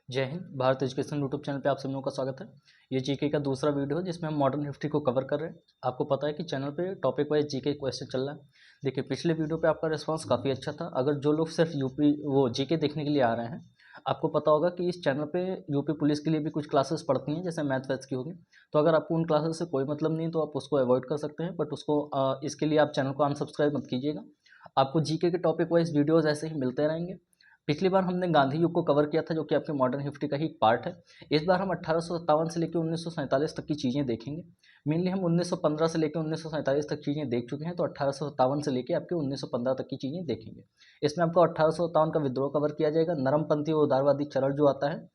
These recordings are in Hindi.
जय Hind. Bharat education YouTube channel पे आप सभी लोगों का स्वागत है। ये जीके का दूसरा वीडियो है जिसमें हम मॉडर्न हिस्ट्री को कवर कर रहे हैं। आपको पता है कि चैनल पे टॉपिक वाइज जीके क्वेश्चन चल रहा है। देखिए, पिछले वीडियो पे आपका रिस्पांस काफ़ी अच्छा था। अगर जो लोग सिर्फ यूपी वो जीके देखने के लिए आ रहे हैं, आपको पता होगा कि इस चैनल पे यूपी पुलिस के लिए भी कुछ क्लासेस पढ़ती हैं, जैसे मैथ वैथ्स की होगी। तो अगर आपको उन क्लासेस से कोई मतलब नहीं तो आप उसको अवॉइड कर सकते हैं, बट उसको इसके लिए आप चैनल को अनसब्सक्राइब मत कीजिएगा। आपको जीके के टॉपिक वाइज वीडियोज़ ऐसे ही मिलते रहेंगे। पिछली बार हमने गांधी युग को कवर किया था, जो कि आपके मॉडर्न हिस्ट्री का ही एक पार्ट है। इस बार हम 1857 से लेकर 1947 तक की चीज़ें देखेंगे। मेनली हम 1915 से लेकर 1947 तक चीज़ें देख चुके हैं, तो 1857 से लेकर आपके 1915 तक की चीज़ें देखेंगे। इसमें आपको 1857 का विद्रोह कवर किया जाएगा, नरमपंथी और उदारवादी चरण जो आता है,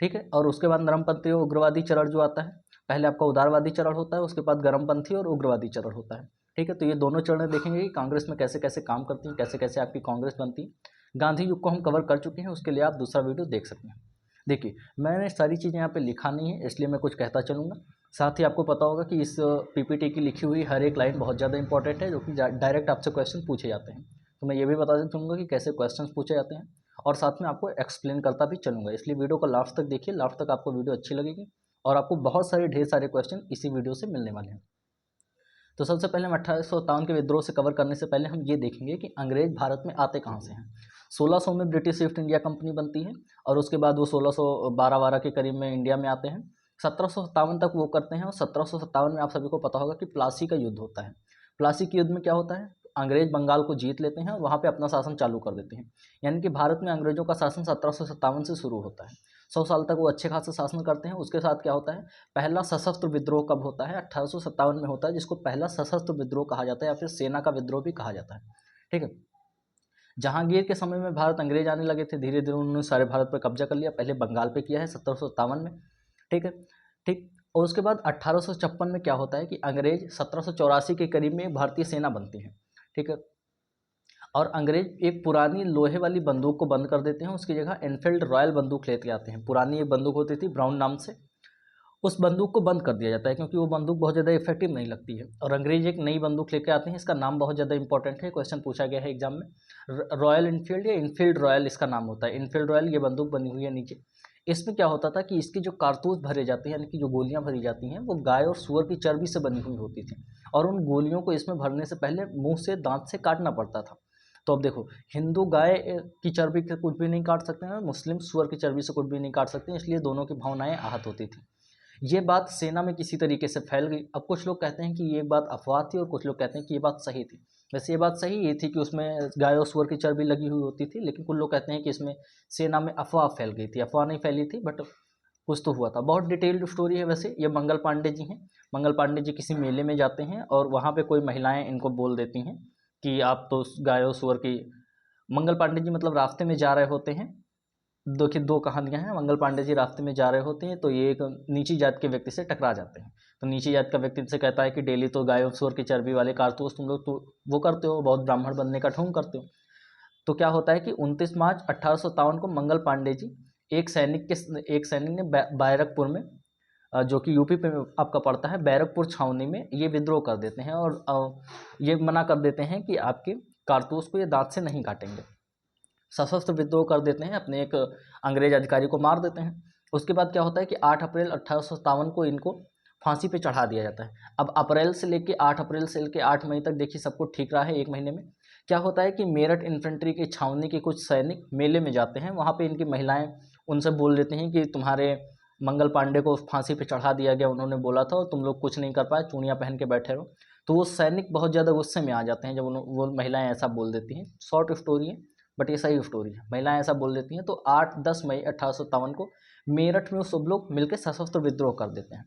ठीक है। और उसके बाद नरमपंथी और उग्रवादी चरण जो आता है। पहले आपका उदारवादी चरण होता है, उसके बाद गर्मपंथी और उग्रवादी चरण होता है, ठीक है। तो ये दोनों चरण देखेंगे कि कांग्रेस में कैसे कैसे काम करती हैं, कैसे कैसे आपकी कांग्रेस बनती है। गांधी युग को हम कवर कर चुके हैं, उसके लिए आप दूसरा वीडियो देख सकते हैं। देखिए, मैंने सारी चीज़ें यहाँ पे लिखा नहीं है, इसलिए मैं कुछ कहता चलूँगा। साथ ही आपको पता होगा कि इस पीपीटी की लिखी हुई हर एक लाइन बहुत ज़्यादा इंपॉर्टेंट है, जो कि डायरेक्ट आपसे क्वेश्चन पूछे जाते हैं। तो मैं ये भी बताना चाहूँगा कि कैसे क्वेश्चन पूछे जाते हैं, और साथ में आपको एक्सप्लेन करता भी चलूँगा। इसलिए वीडियो को लास्ट तक देखिए, लास्ट तक आपको वीडियो अच्छी लगेगी और आपको बहुत सारे ढेर सारे क्वेश्चन इसी वीडियो से मिलने वाले हैं। तो सबसे पहले हम 1857 के विद्रोह से कवर करने से पहले हम ये देखेंगे कि अंग्रेज भारत में आते कहाँ से हैं। 1600 में ब्रिटिश ईस्ट इंडिया कंपनी बनती है, और उसके बाद वो 1612 के करीब में इंडिया में आते हैं। 1757 तक वो करते हैं, और 1757 में आप सभी को पता होगा कि प्लासी का युद्ध होता है। प्लासी के युद्ध में क्या होता है, अंग्रेज बंगाल को जीत लेते हैं और वहाँ पे अपना शासन चालू कर देते हैं। यानी कि भारत में अंग्रेजों का शासन 1757 से शुरू होता है। 100 साल तक वो अच्छे खासे शासन करते हैं। उसके साथ क्या होता है, पहला सशस्त्र विद्रोह कब होता है, 1857 में होता है, जिसको पहला सशस्त्र विद्रोह कहा जाता है, या फिर सेना का विद्रोह भी कहा जाता है, ठीक है। जहांगीर के समय में भारत अंग्रेज आने लगे थे, धीरे धीरे उन्होंने सारे भारत पर कब्जा कर लिया। पहले बंगाल पे किया है 1757 में, ठीक है, ठीक। और उसके बाद 1856 में क्या होता है कि अंग्रेज 1784 के करीब में भारतीय सेना बनती है, ठीक है। और अंग्रेज एक पुरानी लोहे वाली बंदूक को बंद कर देते हैं, उसकी जगह एनफील्ड रॉयल बंदूक लेते आते हैं। पुरानी एक बंदूक होती थी ब्राउन नाम से, उस बंदूक को बंद कर दिया जाता है, क्योंकि वो बंदूक बहुत ज़्यादा इफेक्टिव नहीं लगती है। और अंग्रेज एक नई बंदूक लेकर आते हैं, इसका नाम बहुत ज़्यादा इंपॉर्टेंट है, क्वेश्चन पूछा गया है एग्जाम में। रॉयल इनफील्ड या इनफील्ड रॉयल इसका नाम होता है। इनफील्ड रॉयल ये बंदूक बनी हुई है नीचे। इसमें क्या होता था कि इसकी जो कारतूस भरे जाते हैं, यानी कि जो गोलियां भरी जाती हैं, वो गाय और सुअर की चर्बी से बनी हुई होती थी, और उन गोलियों को इसमें भरने से पहले मुंह से दांत से काटना पड़ता था। तो अब देखो, हिंदू गाय की चर्बी से कुछ भी नहीं काट सकते हैं, मुस्लिम सुअर की चर्बी से कुछ भी नहीं काट सकते हैं, इसलिए दोनों की भावनाएं आहत होती थी। ये बात सेना में किसी तरीके से फैल गई। अब कुछ लोग कहते हैं कि ये बात अफवाह थी, और कुछ लोग कहते हैं कि ये बात सही थी। वैसे ये बात सही ये थी कि उसमें गाय और सुअर की चर्बी लगी हुई होती थी, लेकिन कुछ लोग कहते हैं कि इसमें सेना में अफवाह फैल गई थी। अफवाह नहीं फैली थी, बट कुछ तो हुआ था। बहुत डिटेल्ड स्टोरी है। वैसे ये मंगल पांडे जी हैं। मंगल पांडे जी किसी मेले में जाते हैं, और वहाँ पे कोई महिलाएं इनको बोल देती हैं कि आप तो गाय और सुअर की। मंगल पांडे जी मतलब रास्ते में जा रहे होते हैं। देखिए, दो कहानियां हैं। मंगल पांडे जी रास्ते में जा रहे होते हैं, तो ये एक नीची जात के व्यक्ति से टकरा जाते हैं। तो नीची जात का व्यक्ति इनसे कहता है कि डेली तो गाय और सूअर की चर्बी वाले कारतूस तुम लोग तो वो करते हो, बहुत ब्राह्मण बनने का ढोंग करते हो। तो क्या होता है कि 29 मार्च 1857 को मंगल पांडे जी एक सैनिक ने बैरकपुर में, जो कि यूपी पे आपका पड़ता है, बैरकपुर छावनी में ये विद्रोह कर देते हैं, और ये मना कर देते हैं कि आपके कारतूस को ये दांत से नहीं काटेंगे। सशस्त्र विद्रोह कर देते हैं, अपने एक अंग्रेज अधिकारी को मार देते हैं। उसके बाद क्या होता है कि 8 अप्रैल 1857 को इनको फांसी पे चढ़ा दिया जाता है। अब अप्रैल से लेकर 8 अप्रैल से लेकर 8 मई तक देखिए सब कुछ ठीक रहा है। एक महीने में क्या होता है कि मेरठ इन्फेंट्री की छावनी के कुछ सैनिक मेले में जाते हैं, वहाँ पे इनकी महिलाएं उनसे बोल देती हैं कि तुम्हारे मंगल पांडे को फांसी पे चढ़ा दिया गया, उन्होंने बोला था, और तुम लोग कुछ नहीं कर पाए, चूड़ियाँ पहन के बैठे रहो। तो वो सैनिक बहुत ज़्यादा गुस्से में आ जाते हैं जब वो महिलाएं ऐसा बोल देती हैं। शॉर्ट स्टोरी है, बट ये सही स्टोरी है। महिलाएं ऐसा बोल देती हैं। तो 8-10 मई 1857 को मेरठ में वो सब लोग मिलकर सशस्त्र विद्रोह कर देते हैं,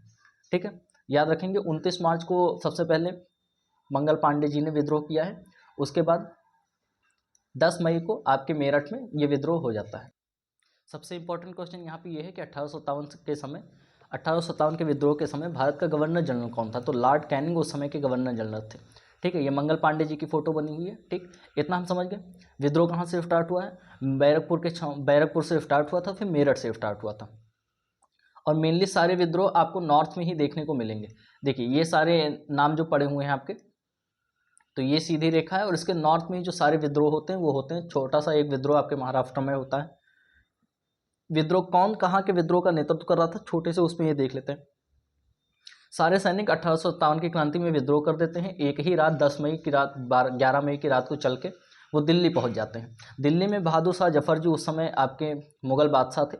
ठीक है। याद रखेंगे, 29 मार्च को सबसे पहले मंगल पांडे जी ने विद्रोह किया है। उसके बाद 10 मई को आपके मेरठ में ये विद्रोह हो जाता है। सबसे इंपॉर्टेंट क्वेश्चन यहाँ पे ये है कि 1857 के विद्रोह के समय भारत का गवर्नर जनरल कौन था। तो लॉर्ड कैनिंग उस समय के गवर्नर जनरल थे, ठीक है। ये मंगल पांडे जी की फोटो बनी हुई है, ठीक। इतना हम समझ गए। विद्रोह कहाँ से स्टार्ट हुआ है, बैरकपुर से स्टार्ट हुआ था, फिर मेरठ से स्टार्ट हुआ था। और मेनली सारे विद्रोह आपको नॉर्थ में ही देखने को मिलेंगे। देखिए, ये सारे नाम जो पड़े हुए हैं आपके, तो ये सीधी रेखा है, और इसके नॉर्थ में जो सारे विद्रोह होते हैं वो होते हैं। छोटा सा एक विद्रोह आपके महाराष्ट्र में होता है, विद्रोह कौन कहाँ के विद्रोह का नेतृत्व कर रहा था, छोटे से उसमें ये देख लेते हैं। सारे सैनिक 1857 की क्रांति में विद्रोह कर देते हैं। एक ही रात 10 मई की रात 11 मई की रात को चल के वो दिल्ली पहुंच जाते हैं। दिल्ली में बहादुर शाह जफर जी उस समय आपके मुगल बादशाह थे।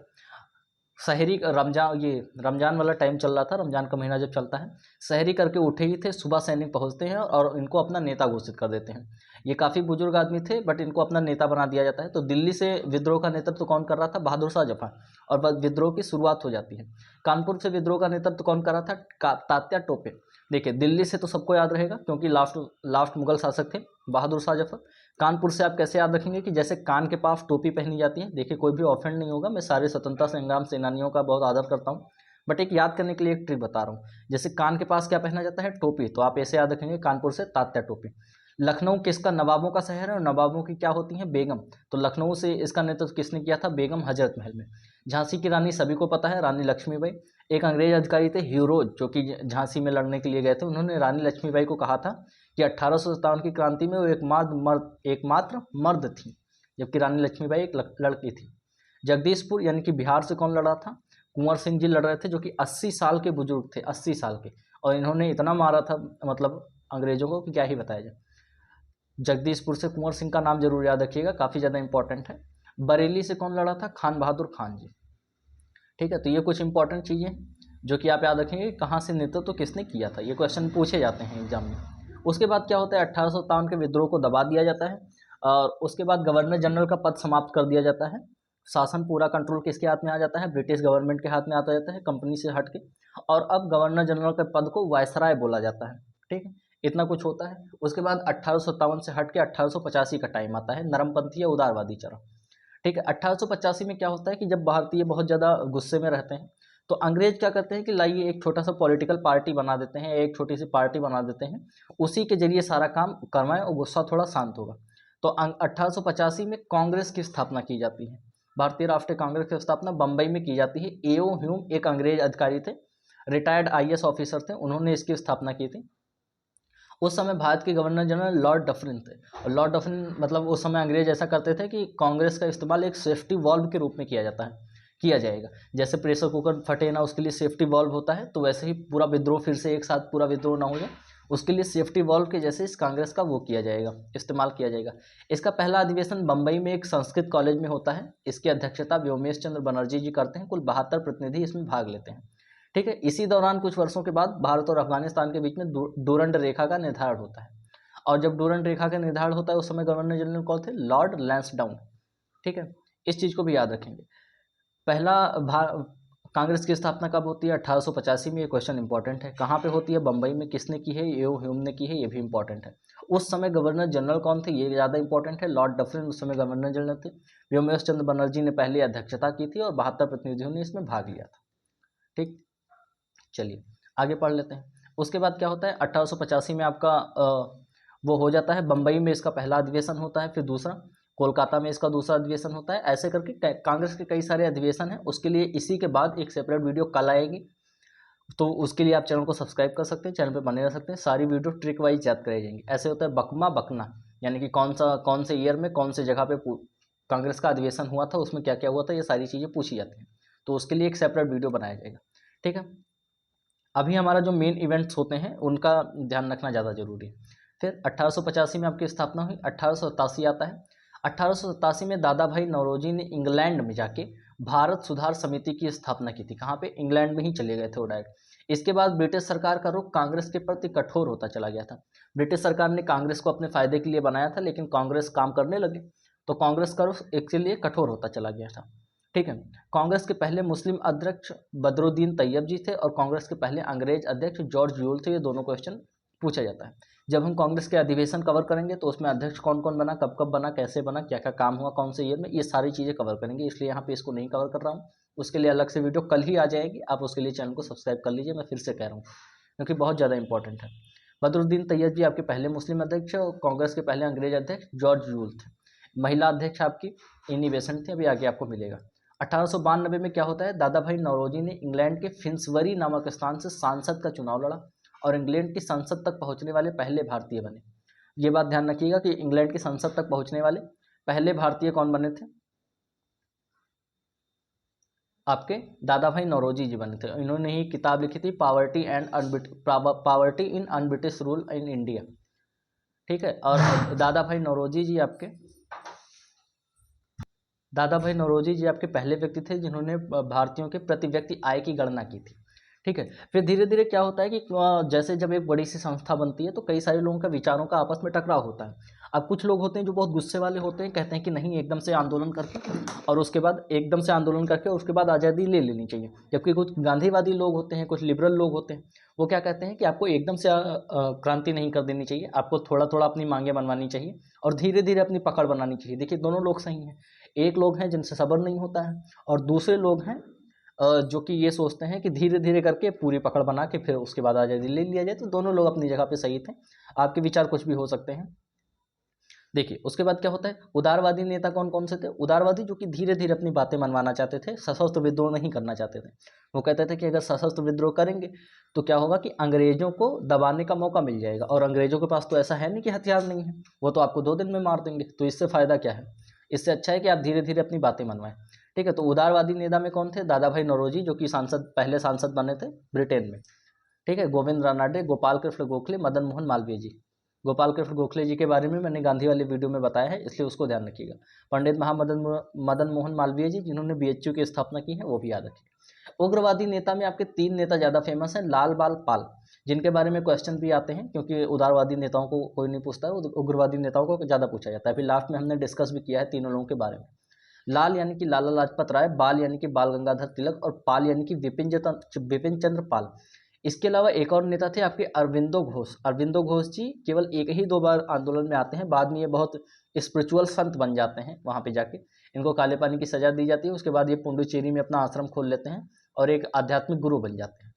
शहरी रमजान वाला टाइम चल रहा था, रमजान का महीना जब चलता है, शहरी करके उठे ही थे। सुबह सैनिक पहुंचते हैं और इनको अपना नेता घोषित कर देते हैं। ये काफ़ी बुजुर्ग आदमी थे बट इनको अपना नेता बना दिया जाता है। तो दिल्ली से विद्रोह का नेतृत्व कौन कर रहा था, बहादुर शाह जफर, और विद्रोह की शुरुआत हो जाती है। कानपुर से विद्रोह का नेतृत्व कौन कर रहा था, तात्या टोपे। देखिए दिल्ली से तो सबको याद रहेगा क्योंकि लास्ट मुगल शासक थे बहादुर शाह जफर। कानपुर से आप कैसे याद रखेंगे कि जैसे कान के पास टोपी पहनी जाती है। देखिए कोई भी ऑफेंड नहीं होगा, मैं सारे स्वतंत्रता संग्राम सेनानियों का बहुत आदर करता हूँ, बट एक याद करने के लिए एक ट्रिक बता रहा हूँ। जैसे कान के पास क्या पहना जाता है, टोपी, तो आप ऐसे याद रखेंगे कानपुर से तात्या टोपी। लखनऊ किसका, नवाबों का शहर है और नवाबों की क्या होती हैं, बेगम। तो लखनऊ से इसका नेतृत्व किसने किया था, बेगम हजरत महल में। झांसी की रानी सभी को पता है, रानी लक्ष्मीबाई। एक अंग्रेज अधिकारी थे हीरोज जो कि झांसी में लड़ने के लिए गए थे। उन्होंने रानी लक्ष्मीबाई को कहा था कि 1857 की क्रांति में वो एकमात्र मर्द थी, जबकि रानी लक्ष्मीबाई एक लड़की थी। जगदीशपुर यानी कि बिहार से कौन लड़ा था, कुंवर सिंह जी लड़ रहे थे, जो कि 80 साल के बुजुर्ग थे, 80 साल के, और इन्होंने इतना मारा था मतलब अंग्रेजों को कि क्या ही बताया जाए। जगदीशपुर से कुंवर सिंह का नाम जरूर याद रखिएगा, काफ़ी ज़्यादा इंपॉर्टेंट है। बरेली से कौन लड़ा था, खान बहादुर खान जी। ठीक है, तो ये कुछ इंपॉर्टेंट चीज़ें जो कि आप याद रखेंगे कहाँ से नेतृत्व तो किसने किया था, ये क्वेश्चन पूछे जाते हैं एग्जाम में। उसके बाद क्या होता है, 1857 के विद्रोह को दबा दिया जाता है और उसके बाद गवर्नर जनरल का पद समाप्त कर दिया जाता है। शासन पूरा कंट्रोल किसके हाथ में आ जाता है, ब्रिटिश गवर्नमेंट के हाथ में आता जाता है, कंपनी से हट के। और अब गवर्नर जनरल के पद को वायसराय बोला जाता है। ठीक है, इतना कुछ होता है। उसके बाद 1857 से हट के 1885 का टाइम आता है, नरमपंथी या उदारवादी चरण। ठीक है, 1885 में क्या होता है कि जब भारतीय बहुत ज़्यादा गुस्से में रहते हैं तो अंग्रेज क्या करते हैं कि लाइए एक छोटा सा पॉलिटिकल पार्टी बना देते हैं, एक छोटी सी पार्टी बना देते हैं, उसी के जरिए सारा काम करवाएं और गुस्सा थोड़ा शांत होगा। तो 1885 में कांग्रेस की स्थापना की जाती है। भारतीय राष्ट्रीय कांग्रेस की स्थापना बम्बई में की जाती है। एओ ह्यूम एक अंग्रेज अधिकारी थे, रिटायर्ड आईएएस ऑफिसर थे, उन्होंने इसकी स्थापना की थी। उस समय भारत के गवर्नर जनरल लॉर्ड डफरिन थे। और लॉर्ड डफरिन मतलब उस समय अंग्रेज ऐसा करते थे कि कांग्रेस का इस्तेमाल एक सेफ्टी वॉल्व के रूप में किया जाएगा। जैसे प्रेशर कुकर फटे ना उसके लिए सेफ्टी वॉल्व होता है, तो वैसे ही पूरा विद्रोह फिर से एक साथ पूरा विद्रोह ना हो जाए उसके लिए सेफ्टी वॉल्व के जैसे इस कांग्रेस का वो किया जाएगा, इस्तेमाल किया जाएगा। इसका पहला अधिवेशन बम्बई में एक संस्कृत कॉलेज में होता है। इसकी अध्यक्षता व्योमेश चंद्र बनर्जी जी करते हैं। कुल 72 प्रतिनिधि इसमें भाग लेते हैं। ठीक है, इसी दौरान कुछ वर्षों के बाद भारत और अफगानिस्तान के बीच में डूरंड रेखा का निर्धारण होता है। और जब डूरंड रेखा का निर्धारण होता है उस समय गवर्नर जनरल कौन थे, लॉर्ड लैंसडाउन। ठीक है, इस चीज़ को भी याद रखेंगे। पहला कांग्रेस की स्थापना कब होती है, 1885 में। ये क्वेश्चन इंपॉर्टेंट है। कहाँ पे होती है, बम्बई में। किसने की है, एओ ह्यूम ने की है, ये भी इंपॉर्टेंट है। उस समय गवर्नर जनरल कौन थे, ये ज़्यादा इंपॉर्टेंट है। लॉर्ड डफरिन उस समय गवर्नर जनरल थे। व्योमेश चंद्र बनर्जी ने पहले अध्यक्षता की थी और 72 प्रतिनिधियों ने इसमें भाग लिया था। ठीक, चलिए आगे पढ़ लेते हैं। उसके बाद क्या होता है, 1885 में आपका वो हो जाता है, बम्बई में इसका पहला अधिवेशन होता है, फिर दूसरा कोलकाता में इसका दूसरा अधिवेशन होता है। ऐसे करके कांग्रेस के कई सारे अधिवेशन हैं। उसके लिए इसी के बाद एक सेपरेट वीडियो कल आएगी, तो उसके लिए आप चैनल को सब्सक्राइब कर सकते हैं, चैनल पे बने रह सकते हैं। सारी वीडियो ट्रिक वाइज याद कराई जाएंगी। ऐसे होता है बकमा बकना, यानी कि कौन से ईयर में कौन से जगह पे कांग्रेस का अधिवेशन हुआ था, उसमें क्या क्या हुआ था, ये सारी चीज़ें पूछी जाती हैं। तो उसके लिए एक सेपरेट वीडियो बनाया जाएगा। ठीक है, अभी हमारा जो मेन इवेंट्स होते हैं उनका ध्यान रखना ज़्यादा जरूरी है। फिर 1885 में आपकी स्थापना हुई। 1887 आता है। 1887 में दादा भाई नौरोजी ने इंग्लैंड में जाके भारत सुधार समिति की स्थापना की थी। कहाँ पे, इंग्लैंड में ही चले गए थे वो डायरेक्ट। इसके बाद ब्रिटिश सरकार का रुख कांग्रेस के प्रति कठोर होता चला गया था। ब्रिटिश सरकार ने कांग्रेस को अपने फायदे के लिए बनाया था, लेकिन कांग्रेस काम करने लगे तो कांग्रेस का रुख इसके लिए कठोर होता चला गया था। ठीक है, कांग्रेस के पहले मुस्लिम अध्यक्ष बदरुद्दीन तैयब जी थे और कांग्रेस के पहले अंग्रेज अध्यक्ष जॉर्ज यूल थे। ये दोनों क्वेश्चन पूछा जाता है। जब हम कांग्रेस के अधिवेशन कवर करेंगे तो उसमें अध्यक्ष कौन कौन बना, कब कब बना, कैसे बना, क्या क्या काम हुआ कौन से ईयर में, ये सारी चीज़ें कवर करेंगे। इसलिए यहाँ पे इसको नहीं कवर कर रहा हूँ। उसके लिए अलग से वीडियो कल ही आ जाएगी, आप उसके लिए चैनल को सब्सक्राइब कर लीजिए। मैं फिर से कह रहा हूँ क्योंकि बहुत ज़्यादा इंपॉर्टेंट है। बदरुद्दीन तैयब जी आपके पहले मुस्लिम अध्यक्ष और कांग्रेस के पहले अंग्रेज अध्यक्ष जॉर्ज यूल थे। महिला अध्यक्ष आपकी इनी बेसेंट थी, अभी आगे आपको मिलेगा। 1892 में क्या होता है, दादा भाई नौरोजी ने इंग्लैंड के फिन्सबरी नामक स्थान से सांसद का चुनाव लड़ा और इंग्लैंड की संसद तक पहुंचने वाले पहले भारतीय बने। ये बात ध्यान रखिएगा कि इंग्लैंड की संसद तक पहुंचने वाले पहले भारतीय कौन बने थे। आपके दादा भाई नौरोजी जी बने थे। इन्होंने ही किताब लिखी थी poverty in un-British rule in India. ठीक है, और दादा भाई नौरोजी जी आपके पहले व्यक्ति थे जिन्होंने भारतीयों के प्रति व्यक्ति आय की गणना की थी। ठीक है, फिर धीरे धीरे क्या होता है कि जैसे जब एक बड़ी सी संस्था बनती है तो कई सारे लोगों का विचारों का आपस में टकराव होता है। अब कुछ लोग होते हैं जो बहुत गुस्से वाले होते हैं, कहते हैं कि नहीं एकदम से आंदोलन करके और उसके बाद आज़ादी ले लेनी चाहिए। जबकि कुछ गांधीवादी लोग होते हैं, कुछ लिबरल लोग होते हैं, वो क्या कहते हैं कि आपको एकदम से क्रांति नहीं कर देनी चाहिए, आपको थोड़ा थोड़ा अपनी मांगे मनवानी चाहिए और धीरे धीरे अपनी पकड़ बनानी चाहिए। देखिए दोनों लोग सही हैं। एक लोग हैं जिनसे सब्र नहीं होता है और दूसरे लोग हैं जो कि ये सोचते हैं कि धीरे धीरे करके पूरी पकड़ बना के फिर उसके बाद आज़ादी ले लिया जाए। तो दोनों लोग अपनी जगह पे सही थे, आपके विचार कुछ भी हो सकते हैं। देखिए उसके बाद क्या होता है, उदारवादी नेता कौन कौन से थे? उदारवादी जो कि धीरे धीरे अपनी बातें मनवाना चाहते थे, सशस्त्र विद्रोह नहीं करना चाहते थे। वो कहते थे कि अगर सशस्त्र विद्रोह करेंगे तो क्या होगा कि अंग्रेजों को दबाने का मौका मिल जाएगा और अंग्रेजों के पास तो ऐसा है नहीं कि हथियार नहीं है, वो तो आपको 2 दिन में मार देंगे, तो इससे फ़ायदा क्या है? इससे अच्छा है कि आप धीरे धीरे अपनी बातें मनवाएं। ठीक है, तो उदारवादी नेता में कौन थे? दादा भाई नौरोजी, जो कि पहले सांसद बने थे ब्रिटेन में। ठीक है, गोविंद रानाडे, गोपाल कृष्ण गोखले, मदन मोहन मालवीय जी। गोपाल कृष्ण गोखले जी के बारे में मैंने गांधी वाले वीडियो में बताया है, इसलिए उसको ध्यान रखिएगा। पंडित मदन मोहन मालवीय जी, जिन्होंने बीएचयू की स्थापना की है, वो भी याद रखिए। उग्रवादी नेता में आपके 3 नेता ज़्यादा फेमस हैं। लाल बाल पाल, जिनके बारे में क्वेश्चन भी आते हैं, क्योंकि उदारवादी नेताओं को कोई नहीं पूछता है, उग्रवादी नेताओं को ज़्यादा पूछा जाता है। फिर लास्ट में हमने डिस्कस भी किया है तीनों लोगों के बारे में। लाल यानी कि लाला लाजपत राय, बाल यानी कि बाल गंगाधर तिलक और पाल यानी कि विपिन चंद्र पाल। इसके अलावा एक और नेता थे आपके अरविंदो घोष। अरविंदो घोष जी केवल 1 ही 2 बार आंदोलन में आते हैं, बाद में ये बहुत स्पिरिचुअल संत बन जाते हैं। वहाँ पे जाके इनको काले पानी की सजा दी जाती है, उसके बाद ये पुडुचेरी में अपना आश्रम खोल लेते हैं और एक आध्यात्मिक गुरु बन जाते हैं।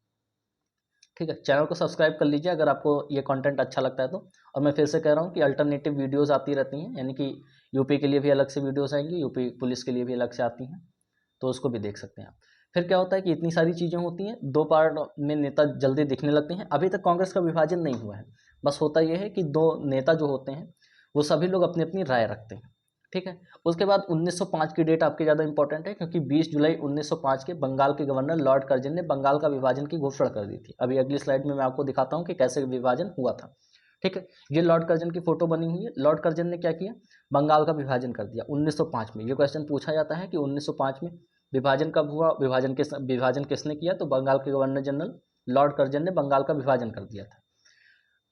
ठीक है, चैनल को सब्सक्राइब कर लीजिए अगर आपको ये कंटेंट अच्छा लगता है तो। और मैं फिर से कह रहा हूँ कि अल्टरनेटिव वीडियोस आती रहती हैं, यानी कि यूपी के लिए भी अलग से वीडियोस आएंगी, यूपी पुलिस के लिए भी अलग से आती हैं, तो उसको भी देख सकते हैं आप। फिर क्या होता है कि इतनी सारी चीज़ें होती हैं, 2 पार्ट में नेता जल्दी दिखने लगते हैं। अभी तक कांग्रेस का विभाजन नहीं हुआ है, बस होता यह है कि 2 नेता जो होते हैं वो सभी लोग अपनी अपनी राय रखते हैं। ठीक है, उसके बाद 1905 की डेट आपके ज़्यादा इंपॉर्टेंट है, क्योंकि 20 जुलाई 1905 के बंगाल के गवर्नर लॉर्ड कर्जन ने बंगाल का विभाजन की घोषणा कर दी थी। अभी अगली स्लाइड में मैं आपको दिखाता हूँ कि कैसे विभाजन हुआ था। ठीक है, ये लॉर्ड कर्जन की फोटो बनी हुई है। लॉर्ड कर्जन ने क्या किया? बंगाल का विभाजन कर दिया 1905 में। ये क्वेश्चन पूछा जाता है कि 1905 में विभाजन कब हुआ, विभाजन किसने किया? तो बंगाल के गवर्नर जनरल लॉर्ड कर्जन ने बंगाल का विभाजन कर दिया था।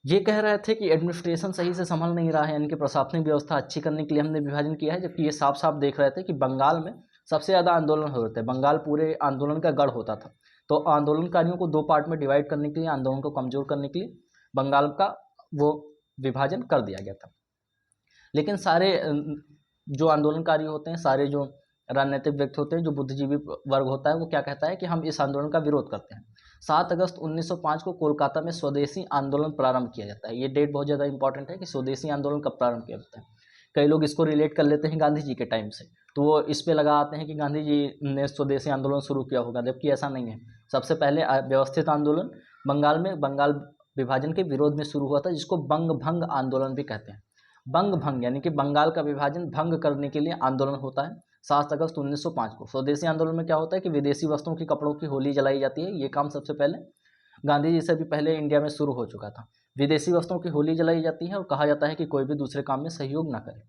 ये कह रहे थे कि एडमिनिस्ट्रेशन सही से संभल नहीं रहा है, यानी कि प्रशासनिक व्यवस्था अच्छी करने के लिए हमने विभाजन किया है, जबकि ये साफ साफ देख रहे थे कि बंगाल में सबसे ज़्यादा आंदोलन हो रहे थे, बंगाल पूरे आंदोलन का गढ़ होता था। तो आंदोलनकारियों को 2 पार्ट में डिवाइड करने के लिए, आंदोलन को कमज़ोर करने के लिए बंगाल का वो विभाजन कर दिया गया था। लेकिन सारे जो आंदोलनकारी होते हैं, सारे जो राजनीतिक व्यक्ति होते हैं, जो बुद्धिजीवी वर्ग होता है, वो क्या कहता है कि हम इस आंदोलन का विरोध करते हैं। 7 अगस्त 1905 को कोलकाता में स्वदेशी आंदोलन प्रारंभ किया जाता है। ये डेट बहुत ज़्यादा इंपॉर्टेंट है कि स्वदेशी आंदोलन कब प्रारंभ किया जाता है। कई लोग इसको रिलेट कर लेते हैं गांधी जी के टाइम से, तो वो इस पे लगा आते हैं कि गांधी जी ने स्वदेशी आंदोलन शुरू किया होगा, जबकि ऐसा नहीं है। सबसे पहले व्यवस्थित आंदोलन बंगाल में बंगाल विभाजन के विरोध में शुरू हुआ था, जिसको बंग भंग आंदोलन भी कहते हैं। बंग भंग यानी कि बंगाल का विभाजन भंग करने के लिए आंदोलन होता है 7 अगस्त 1905 को। स्वदेशी आंदोलन में क्या होता है कि विदेशी वस्तुओं की, कपड़ों की होली जलाई जाती है। ये काम सबसे पहले गांधी जी से भी पहले इंडिया में शुरू हो चुका था। विदेशी वस्तुओं की होली जलाई जाती है और कहा जाता है कि कोई भी दूसरे काम में सहयोग ना करे।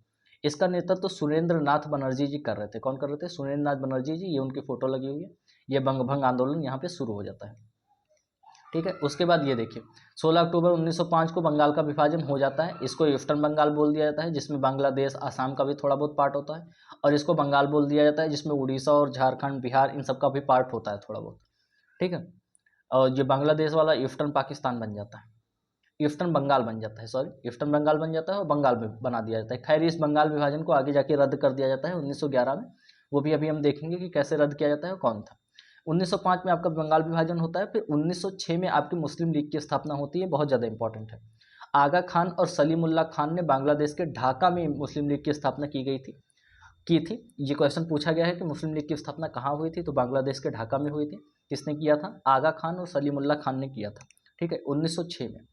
इसका नेतृत्व तो सुरेंद्र नाथ बनर्जी जी कर रहे थे। कौन कर रहे थे? सुरेंद्र नाथ बनर्जी जी। ये उनकी फोटो लगी हुई है। ये बंग भंग आंदोलन यहाँ पे शुरू हो जाता है। ठीक है, उसके बाद ये देखिए 16 अक्टूबर 1905 को बंगाल का विभाजन हो जाता है। इसको ईस्टर्न बंगाल बोल दिया जाता है, जिसमें बांग्लादेश, आसाम का भी थोड़ा बहुत पार्ट होता है, और इसको बंगाल बोल दिया जाता है, जिसमें उड़ीसा और झारखंड, बिहार, इन सब का भी पार्ट होता है थोड़ा बहुत। ठीक है, और ये बांग्लादेश वाला ईस्टर्न पाकिस्तान बन जाता है, ईस्टर्न बंगाल बन जाता है, सॉरी ईस्टर्न बंगाल बन जाता है और बंगाल में बना दिया जाता है। खैर इस बंगाल विभाजन को आगे जाके रद्द कर दिया जाता है 1911 में। वो भी अभी हम देखेंगे कि कैसे रद्द किया जाता है और कौन था। 1905 में आपका बंगाल विभाजन होता है। फिर 1906 में आपकी मुस्लिम लीग की स्थापना होती है, बहुत ज़्यादा इंपॉर्टेंट है। आगा खान और सलीमुल्लाह खान ने बांग्लादेश के ढाका में मुस्लिम लीग की स्थापना की थी। ये क्वेश्चन पूछा गया है कि मुस्लिम लीग की स्थापना कहाँ हुई थी, तो बांग्लादेश के ढाका में हुई थी। किसने किया था? आगा खान और सलीमुल्लाह खान ने किया था। ठीक है, 1906 में।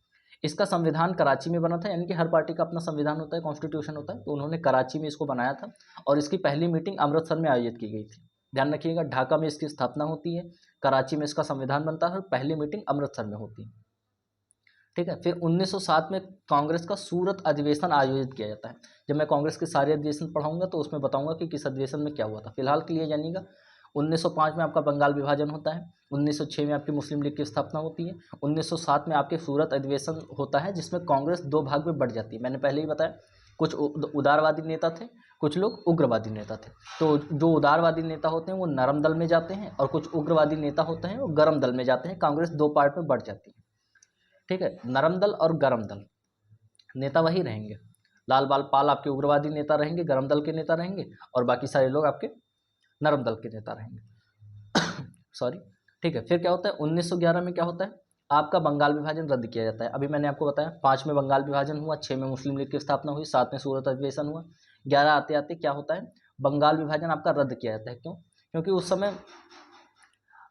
इसका संविधान कराची में बना था, यानी कि हर पार्टी का अपना संविधान होता है, कॉन्स्टिट्यूशन होता है, तो उन्होंने कराची में इसको बनाया था और इसकी पहली मीटिंग अमृतसर में आयोजित की गई थी। ध्यान रखिएगा, ढाका में इसकी स्थापना होती है, कराची में इसका संविधान बनता है और पहली मीटिंग अमृतसर में होती है। ठीक है, फिर 1907 में कांग्रेस का सूरत अधिवेशन आयोजित किया जाता है। जब मैं कांग्रेस के सारे अधिवेशन पढ़ाऊंगा तो उसमें बताऊंगा कि किस अधिवेशन में क्या हुआ था। फिलहाल के लिए जानिएगा, 1905 में आपका बंगाल विभाजन होता है, 1906 में आपकी मुस्लिम लीग की स्थापना होती है, 1907 में आपके सूरत अधिवेशन होता है जिसमें कांग्रेस दो भाग में बढ़ जाती है। मैंने पहले ही बताया, कुछ उदारवादी नेता थे, कुछ लोग उग्रवादी नेता थे। तो जो उदारवादी नेता होते हैं वो नरम दल में जाते हैं और कुछ उग्रवादी नेता होते हैं वो गर्म दल में जाते हैं। कांग्रेस दो पार्ट में बढ़ जाती है। ठीक है, नरम दल और गर्म दल, नेता वही रहेंगे। लाल बाल पाल आपके उग्रवादी नेता रहेंगे, गर्म दल के नेता रहेंगे, और बाकी सारे लोग आपके नरम दल के नेता रहेंगे। सॉरी। ठीक है, फिर क्या होता है 1911 में क्या होता है, आपका बंगाल विभाजन रद्द किया जाता है। अभी मैंने आपको बताया 5 में बंगाल विभाजन हुआ, 6 में मुस्लिम लीग की स्थापना हुई, 7 में सूरत अधिवेशन हुआ, 11 आते आते क्या होता है, बंगाल विभाजन आपका रद्द किया जाता है। क्यों? क्योंकि उस समय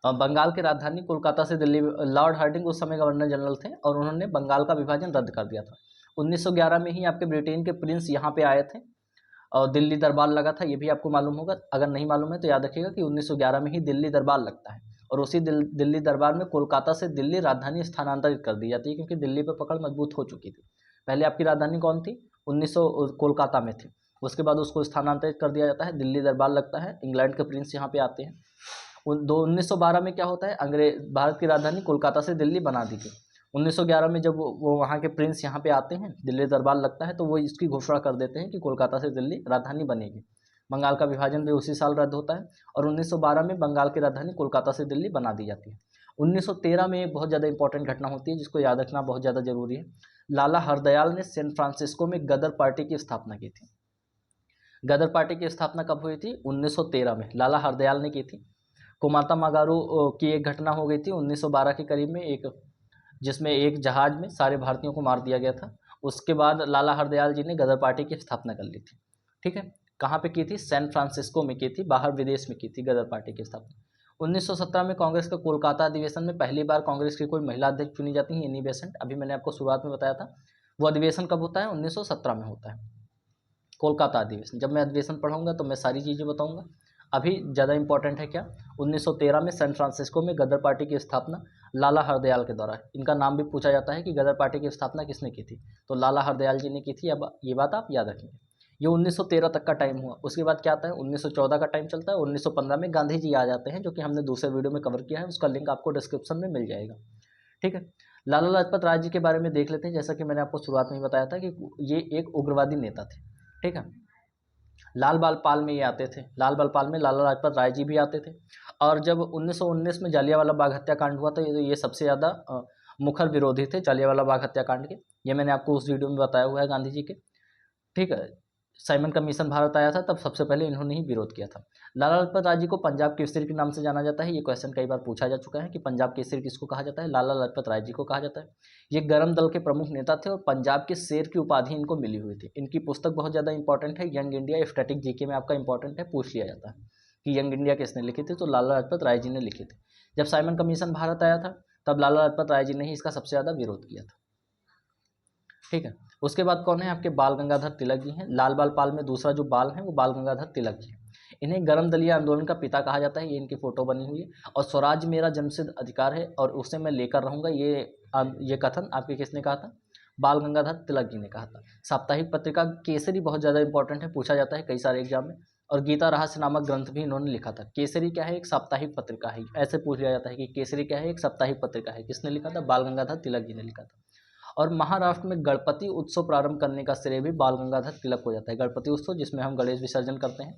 बंगाल की राजधानी कोलकाता से दिल्ली, लॉर्ड हार्डिंग उस समय गवर्नर जनरल थे और उन्होंने बंगाल का विभाजन रद्द कर दिया था। 1911 में ही आपके ब्रिटेन के प्रिंस यहाँ पे आए थे और दिल्ली दरबार लगा था, ये भी आपको मालूम होगा। अगर नहीं मालूम है तो याद रखिएगा कि 1911 में ही दिल्ली दरबार लगता है और उसी दिल्ली दरबार में कोलकाता से दिल्ली राजधानी स्थानांतरित कर दी जाती है, क्योंकि दिल्ली पर पकड़ मजबूत हो चुकी थी। पहले आपकी राजधानी कौन थी? 1900 कोलकाता में थी, उसके बाद उसको स्थानांतरित कर दिया जाता है, दिल्ली दरबार लगता है, इंग्लैंड के प्रिंस यहाँ पे आते हैं। 1912 में क्या होता है, भारत की राजधानी कोलकाता से दिल्ली बना दी गई। 1911 में जब वो वहाँ के प्रिंस यहाँ पे आते हैं, दिल्ली दरबार लगता है, तो वो इसकी घोषणा कर देते हैं कि कोलकाता से दिल्ली राजधानी बनेगी। बंगाल का विभाजन भी उसी साल रद्द होता है और 1912 में बंगाल की राजधानी कोलकाता से दिल्ली बना दी जाती है। 1913 में एक बहुत ज़्यादा इंपॉर्टेंट घटना होती है जिसको याद रखना बहुत ज़्यादा जरूरी है। लाला हरदयाल ने सैन फ्रांसिस्को में गदर पार्टी की स्थापना की थी। गदर पार्टी की स्थापना कब हुई थी? 1913 में लाला हरदयाल ने की थी। कोमाता मागारू की एक घटना हो गई थी 1912 के करीब में, एक जिसमें एक जहाज में सारे भारतीयों को मार दिया गया था। उसके बाद लाला हरदयाल जी ने गदर पार्टी की स्थापना कर ली थी। ठीक है, कहाँ पे की थी? सैन फ्रांसिस्को में की थी, बाहर विदेश में की थी गदर पार्टी की स्थापना। 1917 में कांग्रेस का कोलकाता अधिवेशन में पहली बार कांग्रेस की कोई महिला अध्यक्ष चुनी जाती है, एनी बेसेंट। अभी मैंने आपको शुरुआत में बताया था, वो अधिवेशन कब होता है? 1917 में होता है कोलकाता अधिवेशन। जब मैं अधिवेशन पढ़ाऊंगा तो मैं सारी चीज़ें बताऊंगा। अभी ज़्यादा इंपॉर्टेंट है क्या, 1913 में सैन फ्रांसिस्को में गदर पार्टी की स्थापना लाला हरदयाल के द्वारा। इनका नाम भी पूछा जाता है कि गदर पार्टी की स्थापना किसने की थी, तो लाला हरदयाल जी ने की थी। अब ये बात आप याद रखेंगे। ये 1913 तक का टाइम हुआ। उसके बाद क्या आता है, 1914 का टाइम चलता है। 1915 में गांधी जी आ जाते हैं, जो कि हमने दूसरे वीडियो में कवर किया है, उसका लिंक आपको डिस्क्रिप्शन में मिल जाएगा। ठीक है, लाला लाजपत राय जी के बारे में देख लेते हैं। जैसा कि मैंने आपको शुरुआत में ही बताया था कि ये एक उग्रवादी नेता थे। ठीक है, लाल बाल पाल में ये आते थे, लाल बाल पाल में लाला लाजपत राय जी भी आते थे। और जब 1919 में जालियांवाला बाग हत्याकांड हुआ था, ये सबसे ज़्यादा मुखर विरोधी थे जालियांवाला बाग हत्याकांड के। ये मैंने आपको उस वीडियो में बताया हुआ है गांधी जी के। ठीक है, साइमन कमीशन भारत आया था तब सबसे पहले इन्होंने ही विरोध किया था। लाला लाजपत राय जी को पंजाब केसरी के नाम से जाना जाता है। ये क्वेश्चन कई बार पूछा जा चुका है कि पंजाब केसरी किसको कहा जाता है? लाला लाजपत राय जी को कहा जाता है। ये गरम दल के प्रमुख नेता थे और पंजाब के शेर की उपाधि इनको मिली हुई थी। इनकी पुस्तक बहुत ज़्यादा इंपॉर्टेंट है, यंग इंडिया स्टैटिक जीके में आपका इंपॉर्टेंट है, पूछ लिया जाता है कि यंग इंडिया किसने लिखी थी, तो लाला लाजपत राय जी ने लिखी थी। जब साइमन कमीशन भारत आया था तब लाला लाजपत राय जी ने ही इसका सबसे ज़्यादा विरोध किया था। ठीक है, उसके बाद कौन है आपके? बाल गंगाधर तिलक जी हैं। लाल बाल पाल में दूसरा जो बाल है वो बाल गंगाधर तिलक जी हैं। इन्हें गर्म दलिया आंदोलन का पिता कहा जाता है। ये इनकी फोटो बनी हुई है। और स्वराज मेरा जन्मसिद्ध अधिकार है और उसे मैं लेकर रहूंगा, ये कथन आपके किसने कहा था? बाल गंगाधर तिलक जी ने कहा था। साप्ताहिक पत्रिका केसरी बहुत ज़्यादा इंपॉर्टेंट है, पूछा जाता है कई सारे एग्जाम में। और गीता रहस्य नामक ग्रंथ भी इन्होंने लिखा था। केसरी क्या है? एक साप्ताहिक पत्रिका है। ऐसे पूछ लिया जाता है कि केसरी क्या है? एक साप्ताहिक पत्रिका है। किसने लिखा था? बाल गंगाधर तिलक जी ने लिखा था। और महाराष्ट्र में गणपति उत्सव प्रारंभ करने का श्रेय भी बाल गंगाधर तिलक को जाता है। गणपति उत्सव जिसमें हम गणेश विसर्जन करते हैं,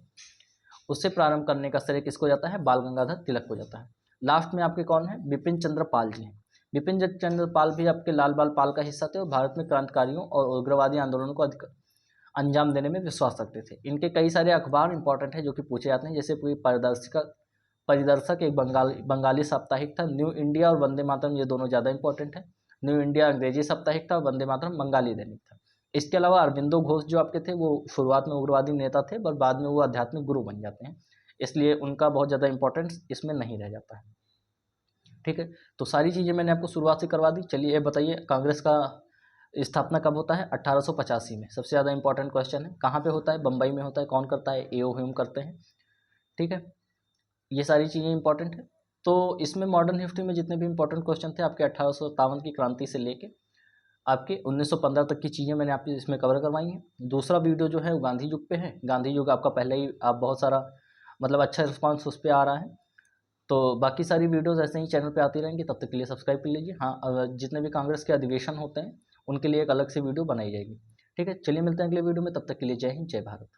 उससे प्रारंभ करने का श्रेय किसको जाता है? बाल गंगाधर तिलक को जाता है। लास्ट में आपके कौन है? बिपिन चंद्र पाल जी हैं। बिपिन चंद्र पाल भी आपके लाल बाल पाल का हिस्सा थे और भारत में क्रांतिकारियों और उग्रवादी आंदोलनों को अंजाम देने में विश्वास रखते थे। इनके कई सारे अखबार इंपॉर्टेंट है जो कि पूछे जाते हैं, जैसे पूरी परिदर्शक एक बंगाली साप्ताहिक था। न्यू इंडिया और वंदे मातरम, ये दोनों ज़्यादा इंपॉर्टेंट है। न्यू इंडिया अंग्रेजी साप्ताहिक था, वंदे मातरम बंगाली दैनिक था। इसके अलावा अरविंदो घोष जो आपके थे वो शुरुआत में उग्रवादी नेता थे पर बाद में वो आध्यात्मिक गुरु बन जाते हैं, इसलिए उनका बहुत ज़्यादा इंपॉर्टेंस इसमें नहीं रह जाता है। ठीक है, तो सारी चीज़ें मैंने आपको शुरुआत से करवा दी। चलिए ये बताइए, कांग्रेस का स्थापना कब होता है? 1885 में। सबसे ज़्यादा इंपॉर्टेंट क्वेश्चन है, कहाँ पे होता है? बम्बई में होता है। कौन करता है? ए.ओ. ह्यूम करते हैं। ठीक है, ये सारी चीज़ें इंपॉर्टेंट है। तो इसमें मॉडर्न हिस्ट्री में जितने भी इंपॉर्टेंट क्वेश्चन थे आपके 1857 की क्रांति से लेके आपके 1915 तक की चीज़ें मैंने आपकी इसमें कवर करवाई हैं। दूसरा वीडियो जो है वो गांधी युग पे है। गांधी युग आपका पहले ही आप बहुत सारा मतलब अच्छा रिस्पांस उस पर आ रहा है। तो बाकी सारी वीडियोस ऐसे ही चैनल पे आती रहेंगी, तब तक के लिए सब्सक्राइब कर लीजिए। हाँ, जितने भी कांग्रेस के अधिवेशन होते हैं उनके लिए एक अलग से वीडियो बनाई जाएगी। ठीक है, चलिए मिलते हैं अगले वीडियो में, तब तक के लिए जय हिंद, जय भारत।